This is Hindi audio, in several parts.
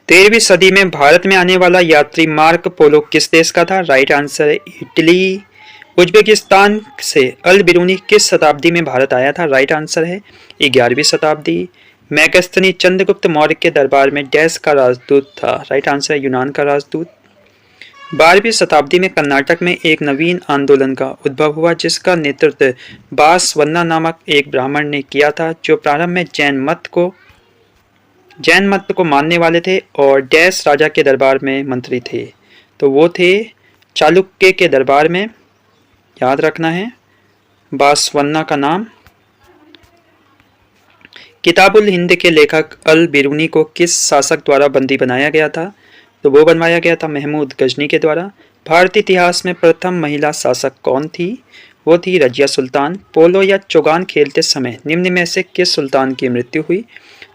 13वीं सदी में भारत में आने वाला यात्री मार्को पोलो किस देश का था? राइट आंसर है इटली। उज्बेकिस्तान से अल बिरूनी किस शताब्दी में भारत आया था? राइट आंसर है 11वीं शताब्दी। मैकस्थनी चंद्रगुप्त मौर्य के दरबार में डैश का राजदूत था? राइट आंसर है यूनान का राजदूत। 12वीं शताब्दी में कर्नाटक में एक नवीन आंदोलन का उद्भव हुआ जिसका नेतृत्व बासवन्ना नामक एक ब्राह्मण ने किया था, जो प्रारंभ में जैन मत को मानने वाले थे और डैश राजा के दरबार में मंत्री थे। तो वो थे चालुक्य के दरबार में, याद रखना है बासवन्ना का नाम। किताबुल हिंद के लेखक अल बिरूनी को किस शासक द्वारा बंदी बनाया गया था? तो वो बनवाया गया था महमूद गजनी के द्वारा। भारतीय इतिहास में प्रथम महिला शासक कौन थी? वो थी रजिया सुल्तान। पोलो या चौगान खेलते समय निम्न में से किस सुल्तान की मृत्यु हुई?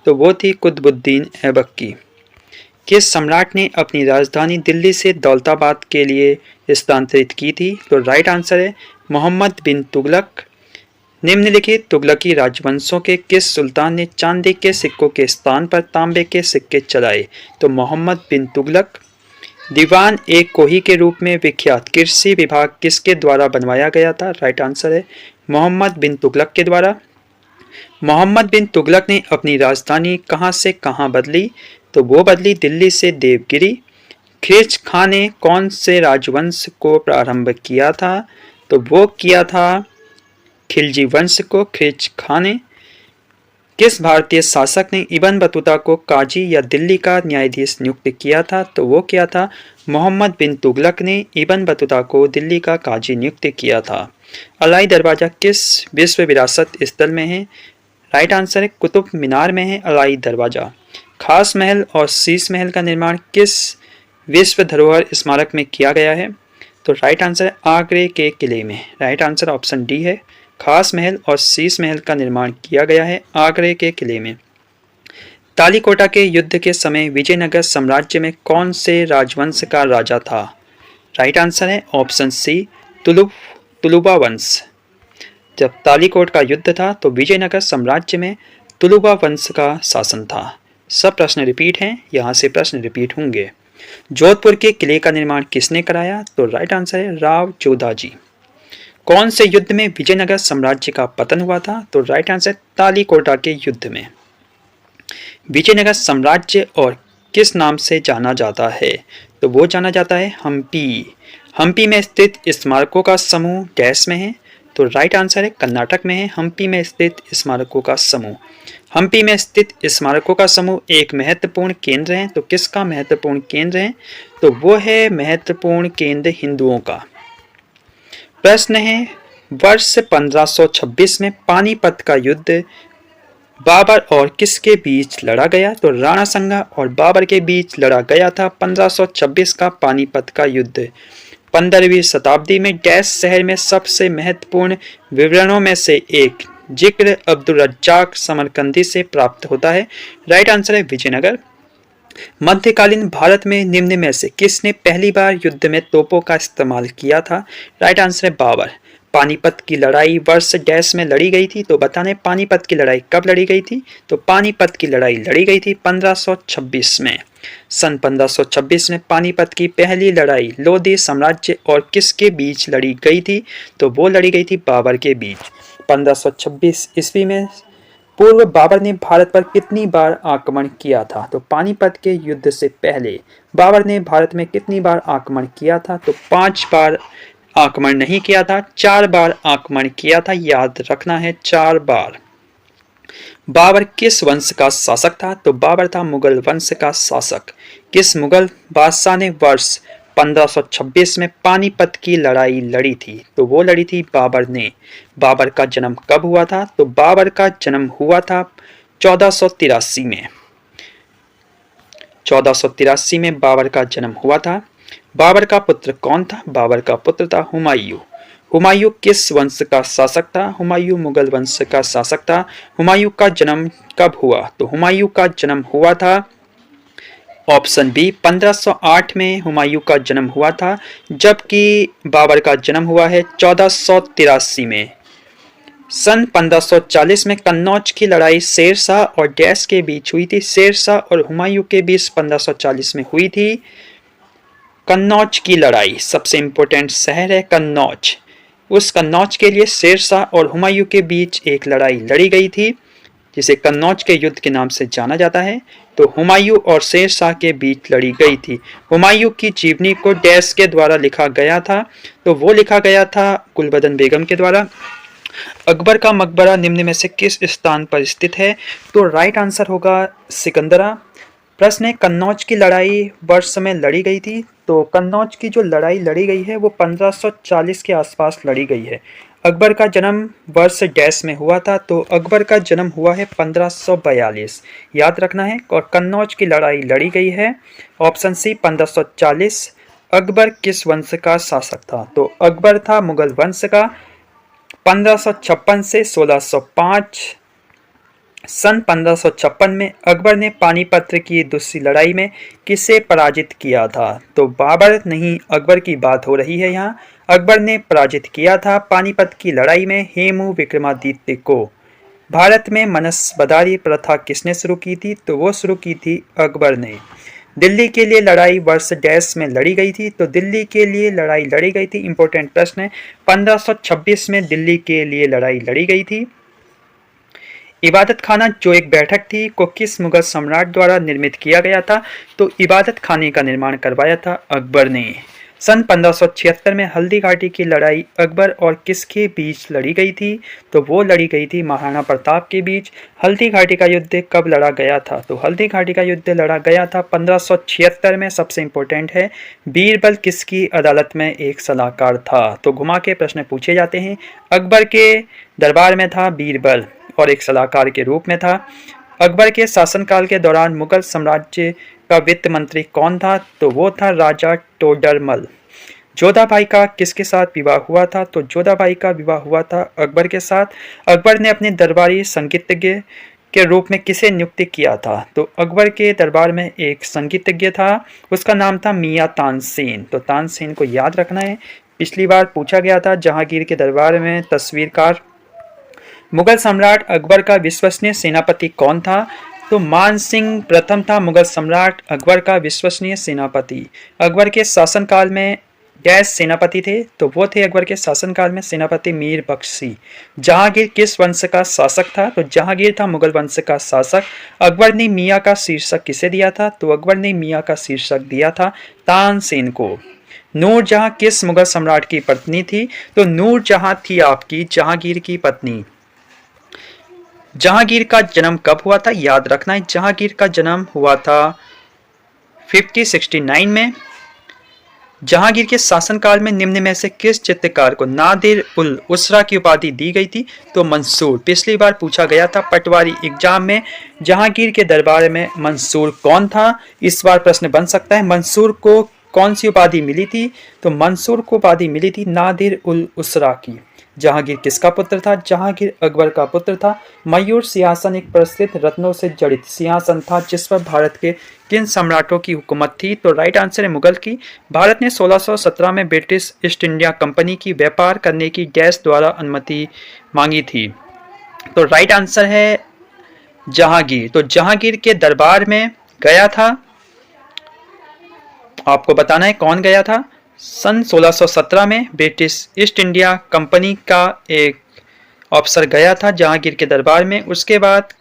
तो वो थी कुतुबुद्दीन ऐबक की। किस सम्राट ने अपनी राजधानी दिल्ली से दौलताबाद के लिए स्थानांतरित की थी? तो राइट आंसर है मोहम्मद बिन तुगलक। निम्नलिखित तुगलकी राजवंशों के किस सुल्तान ने चांदी के सिक्कों के स्थान पर तांबे के सिक्के चलाए? तो मोहम्मद बिन तुगलक। दीवान ए कोही के रूप में विख्यात कृषि विभाग किसके द्वारा बनवाया गया था? राइट आंसर है मोहम्मद बिन तुगलक के द्वारा। मोहम्मद बिन तुगलक ने अपनी राजधानी कहां से कहां बदली? तो वो बदली दिल्ली से देवगिरी। खिलजी खां ने कौन से राजवंश को प्रारंभ किया था? तो वो किया था खिलजी वंश को खिलजी खां ने। किस भारतीय शासक ने इब्न बतूता को काजी या दिल्ली का न्यायाधीश नियुक्त किया था? तो वो किया था मोहम्मद बिन तुगलक ने इब्न बतूता को दिल्ली का काजी नियुक्त किया था। अलाई दरवाजा किस विश्व विरासत स्थल में है? राइट आंसर है कुतुब मीनार में है अलाई दरवाजा। खास महल और शीश महल का निर्माण किस विश्व धरोहर स्मारक में किया गया है? तो राइट आंसर है आगरे के किले में। राइट आंसर ऑप्शन डी है, खास महल और शीश महल का निर्माण किया गया है आगरे के किले में। तालीकोटा के युद्ध के समय विजयनगर साम्राज्य में कौन से राजवंश का राजा था? राइट आंसर है ऑप्शन सी तुलुबा वंश। जब तालीकोट का युद्ध था तो विजयनगर साम्राज्य में तुलुबा वंश का शासन था। सब प्रश्न रिपीट हैं, यहाँ से प्रश्न रिपीट होंगे। जोधपुर के किले का निर्माण किसने कराया? तो राइट आंसर है राव जोधाजी। कौन से युद्ध में विजयनगर साम्राज्य का पतन हुआ था? तो राइट आंसर तालीकोटा के युद्ध में। विजयनगर साम्राज्य और किस नाम से जाना जाता है? तो वो जाना जाता है हम्पी। हम्पी में स्थित स्मारकों का समूह डैश में है? तो राइट आंसर है कर्नाटक में है हम्पी में स्थित स्मारकों का समूह। हम्पी में स्थित स्मारकों का समूह एक महत्वपूर्ण केंद्र है। तो किसका महत्वपूर्ण केंद्र है? तो वो है महत्वपूर्ण केंद्र हिंदुओं का। प्रश्न है वर्ष 1526 में पानीपत का युद्ध बाबर और किसके बीच लड़ा गया? तो राणा संगा और बाबर के बीच लड़ा गया था 1526 का पानीपत का युद्ध। 15वीं शताब्दी में डैश शहर में सबसे महत्वपूर्ण विवरणों में से एक जिक्र अब्दुल रज्जाक समरकंदी से प्राप्त होता है। राइट आंसर है विजयनगर। मध्यकालीन भारत में निम्न में से किसने पहली बार युद्ध में तोपों का इस्तेमाल किया था? राइट आंसर है बाबर। पानीपत की लड़ाई वर्ष डैश में लड़ी गई थी? तो बताने पानीपत की लड़ाई कब लड़ी गई थी? तो पानीपत की लड़ाई लड़ी गई थी 1526 में। सन 1526 में पानीपत की पहली लड़ाई लोधी साम्राज्य और किसके बीच लड़ी गई थी? तो वो लड़ी गई थी बाबर के बीच। 1526 ईस्वी में पूर्व बाबर ने भारत पर कितनी बार आक्रमण किया था? तो पानीपत के युद्ध से पहले बाबर ने भारत में कितनी बार आक्रमण किया था? तो 5 बार आक्रमण नहीं किया था, 4 बार आक्रमण किया था। याद रखना है 4 बार। बाबर किस वंश का शासक था? तो बाबर था मुगल वंश का शासक। किस मुगल बादशाह ने वर्ष 1526 में पानीपत की लड़ाई लड़ी थी? तो वो लड़ी थी बाबर ने। बाबर का जन्म कब हुआ था? तो बाबर का जन्म हुआ था 1483 में। 1483 में बाबर का जन्म हुआ था। बाबर का पुत्र कौन था? बाबर का पुत्र था हुमायूं। हुमायूं किस वंश का शासक था? हुमायूं मुगल वंश का शासक था। हुमायूं का जन्म कब हुआ? तो हुमायूं का जन्म हुआ था ऑप्शन बी 1508 में हुमायूं का जन्म हुआ था, जबकि बाबर का जन्म हुआ है 1483 में। सन 1540 में कन्नौज की लड़ाई शेरशाह और डैश के बीच हुई थी। शेरशाह और हुमायूं के बीच 1540 में हुई थी। कन्नौज की लड़ाई, सबसे इंपॉर्टेंट शहर है कन्नौज। उस कन्नौज के लिए शेरशाह और हुमायूं के बीच एक लड़ाई लड़ी गई थी, जिसे कन्नौज के युद्ध के नाम से जाना जाता है। तो हुमायूं और शेरशाह के बीच लड़ी गई थी। हुमायूं की जीवनी को डैश के द्वारा लिखा गया था, तो वो लिखा गया था गुलबदन बेगम के द्वारा। अकबर का मकबरा निम्न में से किस स्थान पर स्थित है? तो राइट आंसर होगा सिकंदरा। प्रश्न है, कन्नौज की लड़ाई वर्ष में लड़ी गई थी। तो कन्नौज की जो लड़ाई लड़ी गई है वो 1540 के आसपास लड़ी गई है। अकबर का जन्म वर्ष डैश में हुआ था, तो अकबर का जन्म हुआ है 1542, याद रखना है। और कन्नौज की लड़ाई लड़ी गई है ऑप्शन सी 1540। अकबर किस वंश का शासक था? तो अकबर था मुगल वंश का। 1556 से 1605। सन 1556 में अकबर ने पानीपत की दूसरी लड़ाई में किसे पराजित किया था? तो बाबर नहीं, अकबर की बात हो रही है यहाँ। अकबर ने पराजित किया था पानीपत की लड़ाई में हेमू विक्रमादित्य को। भारत में मनसबदारी प्रथा किसने शुरू की थी? तो वो शुरू की थी अकबर ने। दिल्ली के लिए लड़ाई वर्ष डैश में लड़ी गई थी। तो दिल्ली के लिए लड़ाई लड़ी गई थी, इंपॉर्टेंट प्रश्न है। 1526 में दिल्ली के लिए लड़ाई लड़ी गई थी। इबादत खाना जो एक बैठक थी को किस मुगल सम्राट द्वारा निर्मित किया गया था? तो इबादत खाने का निर्माण करवाया था अकबर ने। सन 1576 में हल्दी घाटी की लड़ाई अकबर और किसके बीच लड़ी गई थी? तो वो लड़ी गई थी महाराणा प्रताप के बीच। हल्दी घाटी का युद्ध कब लड़ा गया था? तो हल्दी घाटी का युद्ध लड़ा गया था 1576 में। सबसे इंपॉर्टेंट है, बीरबल किसकी अदालत में एक सलाहकार था? तो घुमा के प्रश्न पूछे जाते हैं। अकबर के दरबार में था बीरबल और एक सलाहकार के रूप में था। अकबर के शासनकाल के दौरान मुगल साम्राज्य का वित्त मंत्री कौन था? तो वो था राजा टोडरमल। जोधाबाई का किसके साथ विवाह हुआ था? तो जोधाबाई का विवाह हुआ था अकबर के साथ। अकबर ने अपने दरबारी संगीतज्ञ के रूप में किसे नियुक्त किया था? तो अकबर के दरबार में एक संगीतज्ञ था, उसका नाम था मियां तानसेन। तो तानसेन को याद रखना है, पिछली बार पूछा गया था। जहांगीर के दरबार में तस्वीरकार। मुगल सम्राट अकबर का विश्वसनीय सेनापति कौन था? तो मान सिंह प्रथम था मुगल सम्राट अकबर का विश्वसनीय सेनापति। अकबर के शासनकाल में डैश सेनापति थे, तो वो थे अकबर के शासनकाल में सेनापति मीर बख्शी। जहांगीर किस वंश का शासक था? तो जहांगीर था मुगल वंश का शासक। अकबर ने मियाँ का शीर्षक किसे दिया था? तो अकबर ने मियाँ का शीर्षक दिया था तानसेन को। नूरजहां किस मुगल सम्राट की पत्नी थी? तो नूरजहां थी आपकी जहांगीर की पत्नी। जहांगीर का जन्म कब हुआ था? याद रखना है, जहांगीर का जन्म हुआ था 5069 में। जहांगीर के शासनकाल में निम्न में से किस चित्रकार को नादिर उल उसरा की उपाधि दी गई थी? तो मंसूर। पिछली बार पूछा गया था पटवारी एग्जाम में, जहांगीर के दरबार में मंसूर कौन था? इस बार प्रश्न बन सकता है, मंसूर को कौन सी उपाधि मिली थी? तो मंसूर को उपाधि मिली थी नादिर उल उसरा की। जहांगीर किसका पुत्र था? जहांगीर अकबर का पुत्र था। मयूर सिंहासन एक प्रसिद्ध रत्नों से जड़ित सिंहासन था, जिस पर भारत के किन सम्राटों की हुकूमत थी? तो राइट आंसर है मुगल की। भारत ने 1617 में ब्रिटिश ईस्ट इंडिया कंपनी की व्यापार करने की डैश द्वारा अनुमति मांगी थी। तो राइट आंसर है जहांगीर। तो जहांगीर के दरबार में गया था, आपको बताना है कौन गया था। सन 1617 में ब्रिटिश ईस्ट इंडिया कंपनी का एक अफसर गया था जहांगीर के दरबार में। उसके बाद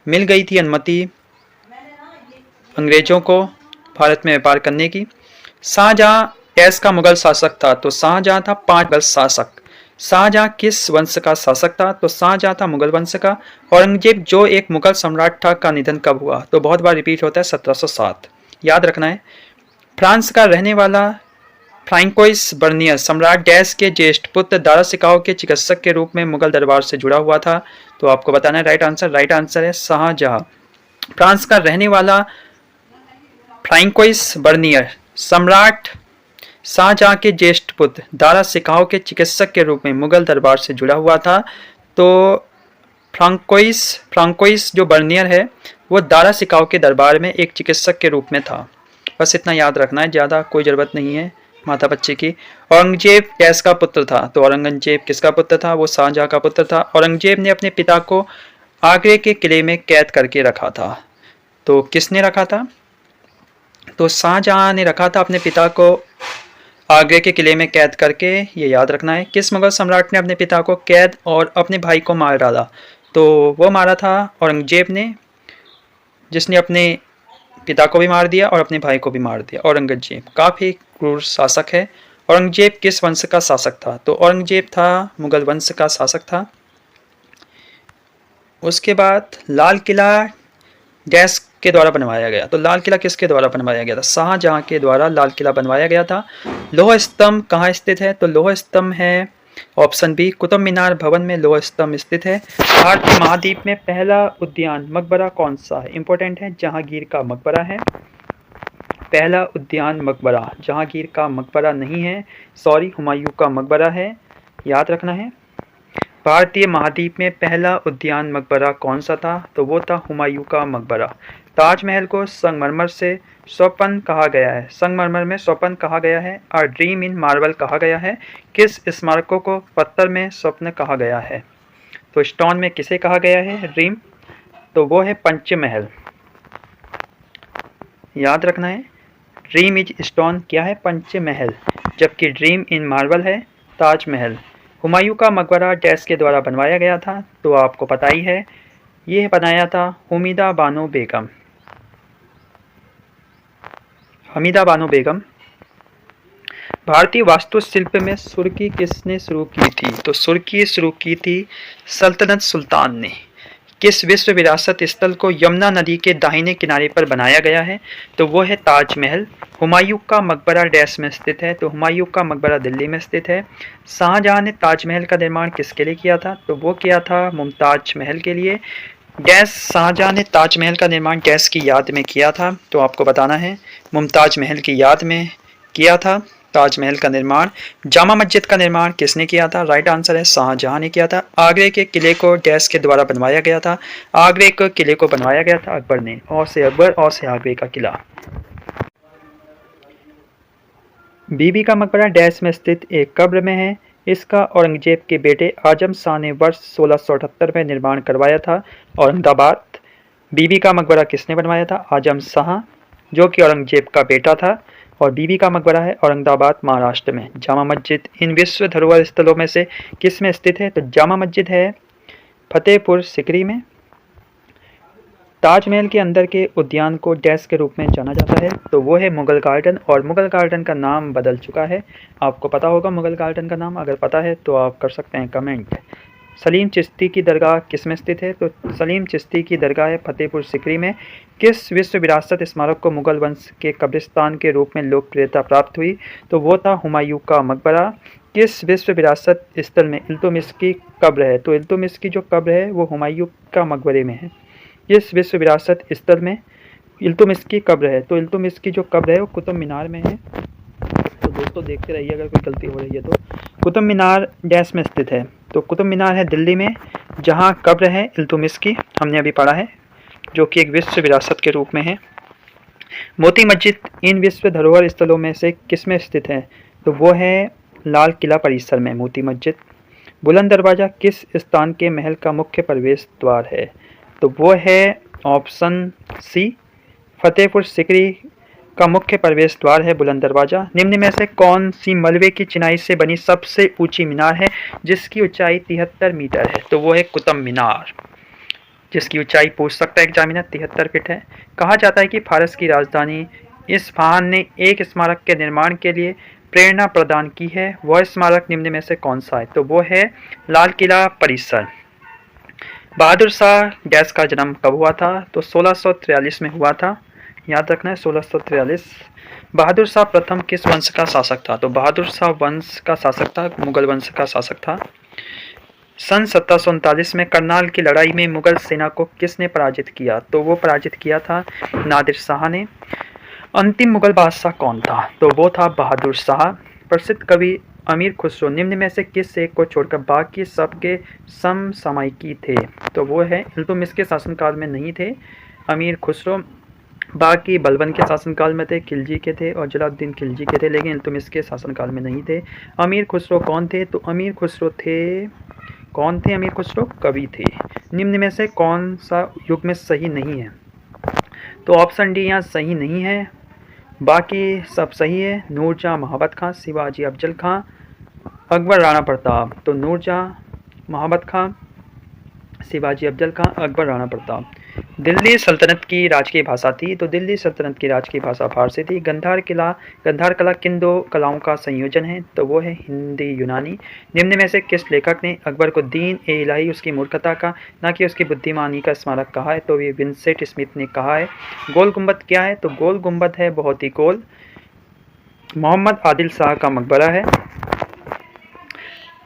मिल गई थी अनुमति अंग्रेजों को भारत में व्यापार करने की। शाहजहां कैस का मुगल शासक था? तो शाहजहां था 5 मुगल शासक। शाहजहां किस वंश का शासक था? तो शाहजहां था मुगल वंश का। औरंगजेब जो एक मुगल सम्राट था का निधन कब हुआ? तो बहुत बार रिपीट होता है, 1707, याद रखना है। फ्रांस का रहने वाला फ्रांकोइस बर्नियर सम्राट डैश के ज्येष्ठ पुत्र दारा सिकाओ के चिकित्सक के रूप में मुगल दरबार से जुड़ा हुआ था। तो आपको बताना है राइट आंसर है शाहजहां। फ्रांस का रहने वाला फ्रांकोइस बर्नियर सम्राट शाहजहां के ज्येष्ठ पुत्र दारा सिकाओ के चिकित्सक के रूप में मुगल दरबार से जुड़ा हुआ था। तो फ्रांकोइस जो बर्नियर है वो दारा सिकाओ के दरबार में एक चिकित्सक के रूप में था। बस इतना याद रखना है, ज़्यादा कोई ज़रूरत नहीं है। माता बच्चे की। औरंगजेब कैस का पुत्र था, तो औरंगजेब किसका पुत्र था? वो शाहजहां का पुत्र था। औरंगजेब ने अपने पिता को आगरे के किले में कैद करके रखा था, तो किसने रखा था? तो शाहजहां ने रखा था अपने पिता को आगरे के किले में कैद करके। ये याद रखना है। किस मुगल सम्राट ने अपने पिता को कैद और अपने भाई को मार डाला? तो वो मारा था औरंगजेब ने, जिसने अपने पिता को भी मार दिया और अपने भाई को भी मार दिया। औरंगजेब काफ़ी क्रूर शासक है। औरंगजेब किस वंश का शासक था? तो औरंगजेब था मुगल वंश का शासक था। उसके बाद लाल किला डैश के द्वारा बनवाया गया, तो लाल किला किसके द्वारा बनवाया गया था? शाहजहां के द्वारा लाल किला बनवाया गया था। लौह स्तंभ कहाँ स्थित है? तो लौह स्तंभ है ऑप्शन बी, कुतुब मीनार भवन में लौह स्तंभ स्थित है। भारतीय महाद्वीप में पहला उद्यान मकबरा कौन सा है? इंपॉर्टेंट है, जहांगीर का मकबरा है पहला उद्यान मकबरा। जहांगीर का मकबरा नहीं है, सॉरी, हुमायूं का मकबरा है, याद रखना है। भारतीय महाद्वीप में पहला उद्यान मकबरा कौन सा था? तो वो था हुमायूं का मकबरा। ताजमहल को संगमरमर से स्वप्न कहा गया है, संगमरमर में स्वप्न कहा गया है। और ड्रीम इन मार्बल कहा गया है। किस स्मारकों को पत्थर में स्वप्न कहा गया है? तो स्टोन में किसे कहा गया है ड्रीम? तो वो है पंचमहल, याद रखना है। ड्रीम इज स्टोन क्या है? पंचमहल, जबकि ड्रीम इन मार्बल है ताजमहल। हुमायूं का मकबरा डैश के द्वारा बनवाया गया था, तो आपको पता ही है, ये बनाया था हमीदा बानो बेगम। हमीदा बानो बेगम। भारतीय वास्तुशिल्प में सुर्की किसने शुरू की थी? तो सुर्की शुरू की थी सल्तनत सुल्तान ने। किस विश्व विरासत स्थल को यमुना नदी के दाहिने किनारे पर बनाया गया है? तो वो है ताजमहल। हुमायूं का मकबरा डैश में स्थित है, तो हुमायूं का मकबरा दिल्ली में स्थित है। शाहजहां ने ताजमहल का निर्माण किसके लिए किया था? तो वो किया था मुमताज महल के लिए। डैश शाहजहां ने ताजमहल का निर्माण डैश की याद में किया था, तो आपको बताना है मुमताज महल की याद में किया था ताजमहल का निर्माण। जामा मस्जिद का निर्माण किसने किया था? राइट आंसर है शाहजहां ने किया था। आगरे के किले को डैश के द्वारा बनवाया गया था। आगरे के किले को बनवाया गया था अकबर ने। और से अकबर, और से आगरे का किला। बीबी का मकबरा डैश में स्थित एक कब्र में है। इसका औरंगजेब के बेटे आजम शाह ने वर्ष 1678 में निर्माण करवाया था, औरंगाबाद। बीबी का मकबरा किसने बनवाया था? आजम शाह, जो कि औरंगजेब का बेटा था। और बीबी का मकबरा है औरंगाबाद महाराष्ट्र में। जामा मस्जिद इन विश्व धरोहर स्थलों में से किस में स्थित है? तो जामा मस्जिद है फतेहपुर सिकरी में। ताजमहल के अंदर के उद्यान को डैश के रूप में जाना जाता है, तो वो है मुगल गार्डन। और मुगल गार्डन का नाम बदल चुका है। आपको पता होगा मुगल गार्डन का नाम, अगर पता है तो आप कर सकते हैं कमेंट। सलीम चिश्ती की दरगाह किस में स्थित है? तो सलीम चिश्ती की दरगाह है फतेहपुर सिकरी में। किस विश्व विरासत स्मारक को मुगल वंश के कब्रिस्तान के रूप में लोकप्रियता प्राप्त हुई? तो वो था हुमायूं का मकबरा। किस विश्व विरासत स्थल में इल्तुतमिश की कब्र है? तो इल्तुतमिश की जो कब्र है वो हुमायूं का मकबरे में है। किस विश्व विरासत स्थल में इल्तुतमिश की कब्र है? तो इल्तुतमिश की जो कब्र है वो कुतुब मीनार में है। तो दोस्तों देखते रहिए, अगर कोई गलती हो रही है तो। कुतुब मीनार डैश में स्थित है? तो कुतुब मीनार है दिल्ली में, जहां कब्र है इल्तुतमिश की, हमने अभी पढ़ा है, जो कि एक विश्व विरासत के रूप में है। मोती मस्जिद इन विश्व धरोहर स्थलों में से किस में स्थित है? तो वो है लाल किला परिसर में मोती मस्जिद। बुलंद दरवाजा किस स्थान के महल का मुख्य प्रवेश द्वार है? तो वो है ऑप्शन सी, फतेहपुर सिकरी का मुख्य प्रवेश द्वार है बुलंद दरवाजा। निम्न में से कौन सी मलबे की चिनाई से बनी सबसे ऊंची मीनार है, जिसकी ऊंचाई 73 मीटर है? तो वो है कुतुब मीनार, जिसकी ऊंचाई पूछ सकता है एग्जामिनर, 73 फीट है। कहा जाता है कि फारस की राजधानी इस्फहान ने एक स्मारक के निर्माण के लिए प्रेरणा प्रदान की है। वह स्मारक निम्न में से कौन सा है? तो वो है लाल किला परिसर। बहादुर शाह डैश का जन्म कब हुआ था? तो 1643 में हुआ था, याद रखना है 1643। बहादुर शाह प्रथम किस वंश का शासक था? तो बहादुर शाह वंश का शासक था, मुगल वंश का शासक था। सन 1739 में करनाल की लड़ाई में मुगल सेना को किसने पराजित किया? तो वो पराजित किया था नादिर शाह ने। अंतिम मुगल बादशाह कौन था? तो वो था बहादुर शाह। प्रसिद्ध कवि अमीर खुसरो निम्न में से किस एक को छोड़कर बाकी सबके समसामयिकी थे? तो वो है इल्तुतमिश के शासनकाल में नहीं थे अमीर खुसरो। बाकी बलबन के शासनकाल में थे, खिलजी के थे और जलालुद्दीन खिलजी के थे, लेकिन इल्तुतमिश के शासनकाल में नहीं थे। अमीर खुसरो कौन थे? तो अमीर खुसरो थे, कौन थे अमीर खुसरो? कवि थे। निम्न में से कौन सा युग में सही नहीं है? तो ऑप्शन डी यहाँ सही नहीं है, बाकी सब सही है। नूरजहाँ, महाबत खां, शिवाजी अफजल खां, अकबर, राणा प्रताप। तो नूरजहाँ, महाबत खां, शिवाजी अफजल खां, अकबर, राणा प्रताप। दिल्ली सल्तनत की राजकीय भाषा थी, तो दिल्ली सल्तनत की राजकीय भाषा फारसी थी। गंधार कला किन दो कलाओं का संयोजन है? तो वो है हिंदी यूनानी। निम्न में से किस लेखक ने अकबर को दीन ए इलाही उसकी मूर्खता का, ना कि उसकी बुद्धिमानी का स्मारक कहा है? तो ये विंसेंट स्मिथ ने कहा है। गोल गुंबद क्या है? तो गोल गुंबद है बहुत ही गोल, मोहम्मद आदिल शाह का मकबरा है।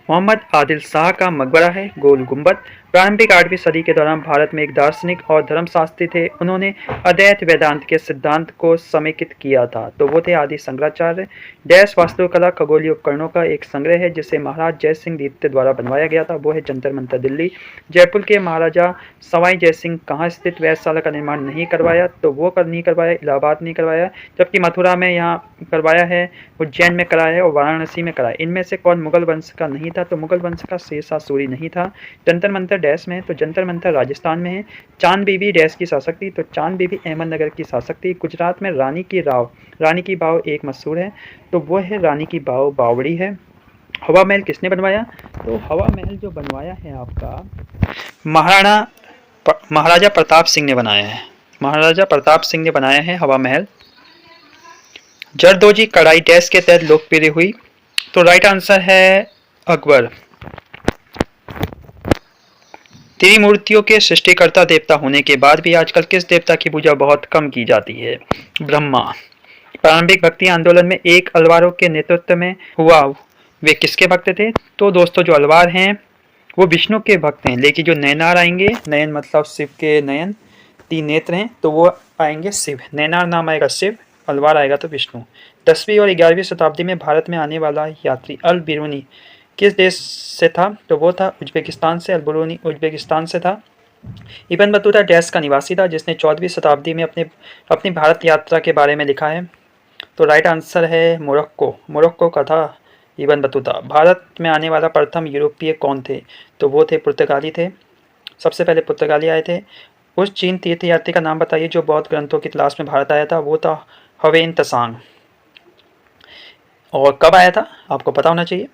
मोहम्मद आदिल शाह का मकबरा है गोल गुंबद। प्रारंभिक 8वीं सदी के दौरान भारत में एक दार्शनिक और धर्मशास्त्री थे। उन्होंने अद्वैत वेदांत के सिद्धांत को समेकित किया था, तो वो थे आदि शंकराचार्य। डैश वास्तुकला खगोलीय उपकरणों का एक संग्रह है जिसे महाराज जय सिंह द्वितीय द्वारा बनवाया गया था, वो है जंतर मंतर दिल्ली। जयपुर के महाराजा सवाई जय सिंह कहाँ स्थित वेधशाला का निर्माण नहीं करवाया? तो वो नहीं करवाया, इलाहाबाद नहीं करवाया, जबकि मथुरा में यहाँ करवाया है, उज्जैन में कराया है और वाराणसी में कराया। इनमें से कौन मुगल वंश का नहीं था? तो मुगल वंश का शेरशाह सूरी नहीं था। जंतर मंतर डैश में? तो जंतर मंतर राजस्थान में है। चांद बीबी डैश की शासक थी? तो चांद बीबी अहमदनगर की शासक थी। गुजरात में रानी की बाव एक मशहूर है, तो वो है रानी की बाव बावड़ी है। हवा महल किसने बनवाया? तो हवा महल जो बनवाया है आपका महाराजा प्रताप सिंह ने बनाया है। महाराजा प्रताप सिंह ने बनाया है हवा महल। जरदोजी कढ़ाई डैश के तहत लोकप्रिय हुई? तो राइट आंसर है अकबर। त्रिमूर्तियों के सृष्टिकर्ता देवता होने के बाद भी आजकल किस देवता की पूजा बहुत कम की जाती है? ब्रह्मा। प्रारंभिक भक्ति आंदोलन में एक अलवारों के नेतृत्व में हुआ, वे किसके भक्त थे? तो दोस्तों जो अलवार हैं वो विष्णु के भक्त हैं, लेकिन जो नयनार आएंगे, नयन मतलब शिव के नयन, 3 नेत्र हैं, तो वो आएंगे शिव। नयनार नाम आएगा शिव, अलवार आएगा तो विष्णु। 10वीं और 11वीं शताब्दी में भारत में आने वाला यात्री अल बिरूनी किस देश से था? तो वो था उज्बेकिस्तान से। अल बिरूनी उज्बेकिस्तान से था। इब्न बतूता डैश का निवासी था जिसने 14वीं शताब्दी में अपनी भारत यात्रा के बारे में लिखा है? तो राइट आंसर है मोरक्को का था इब्न बतूता। भारत में आने वाला प्रथम यूरोपीय कौन थे? तो वो थे पुर्तगाली थे। सबसे पहले पुर्तगाली आए थे। उस चीन तीर्थयात्री का नाम बताइए जो बौद्ध ग्रंथों की तलाश में भारत आया था? वो था हवेन त्सांग। और कब आया था आपको पता होना चाहिए।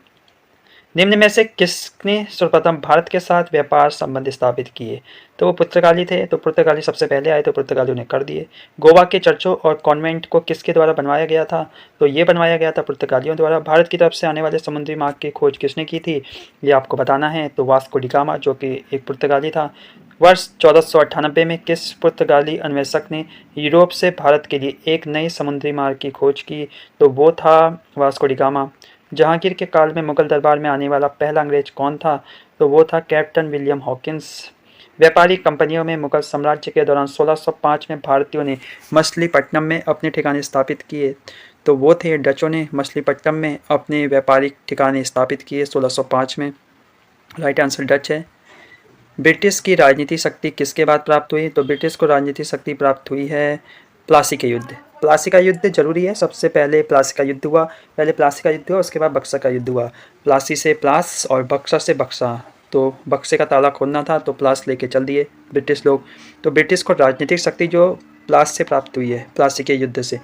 निम्न में से किसने सर्वप्रथम भारत के साथ व्यापार संबंध स्थापित किए? तो वो पुर्तगाली थे, तो पुर्तगाली सबसे पहले आए, तो पुर्तगालियों ने कर दिए। गोवा के चर्चों और कॉन्वेंट को किसके द्वारा बनवाया गया था? तो ये बनवाया गया था पुर्तगालियों द्वारा। भारत की तरफ से आने वाले समुद्री मार्ग की खोज किसने की थी? ये आपको बताना है। तो वास्को डी गामा, जो कि एक पुर्तगाली था। वर्ष 1498 में किस पुर्तगाली अन्वेषक ने यूरोप से भारत के लिए एक नए समुद्री मार्ग की खोज की? तो वो था वास्को डी गामा। जहांगीर के काल में मुगल दरबार में आने वाला पहला अंग्रेज कौन था? तो वो था कैप्टन विलियम हॉकिंस। व्यापारिक कंपनियों में मुगल साम्राज्य के दौरान 1605 में भारतीयों ने मछलीपट्टनम में अपने ठिकाने स्थापित किए, तो वो थे डचों ने मछलीपट्टनम में अपने व्यापारिक ठिकाने स्थापित किए 1605 में। राइट आंसर डच है। ब्रिटिश की राजनीतिक शक्ति किसके बाद प्राप्त हुई? तो ब्रिटिश को राजनीतिक शक्ति प्राप्त हुई है प्लासी के युद्ध। प्लासी का युद्ध जरूरी है, सबसे पहले प्लासी का युद्ध हुआ, उसके बाद बक्सर का युद्ध हुआ। प्लासी से प्लास और बक्सर से बक्सा, तो बक्से का ताला खोलना था तो प्लास लेके चल दिए ब्रिटिश लोग। तो ब्रिटिश को राजनीतिक शक्ति जो प्लास से प्राप्त हुई है, प्लासी के युद्ध से।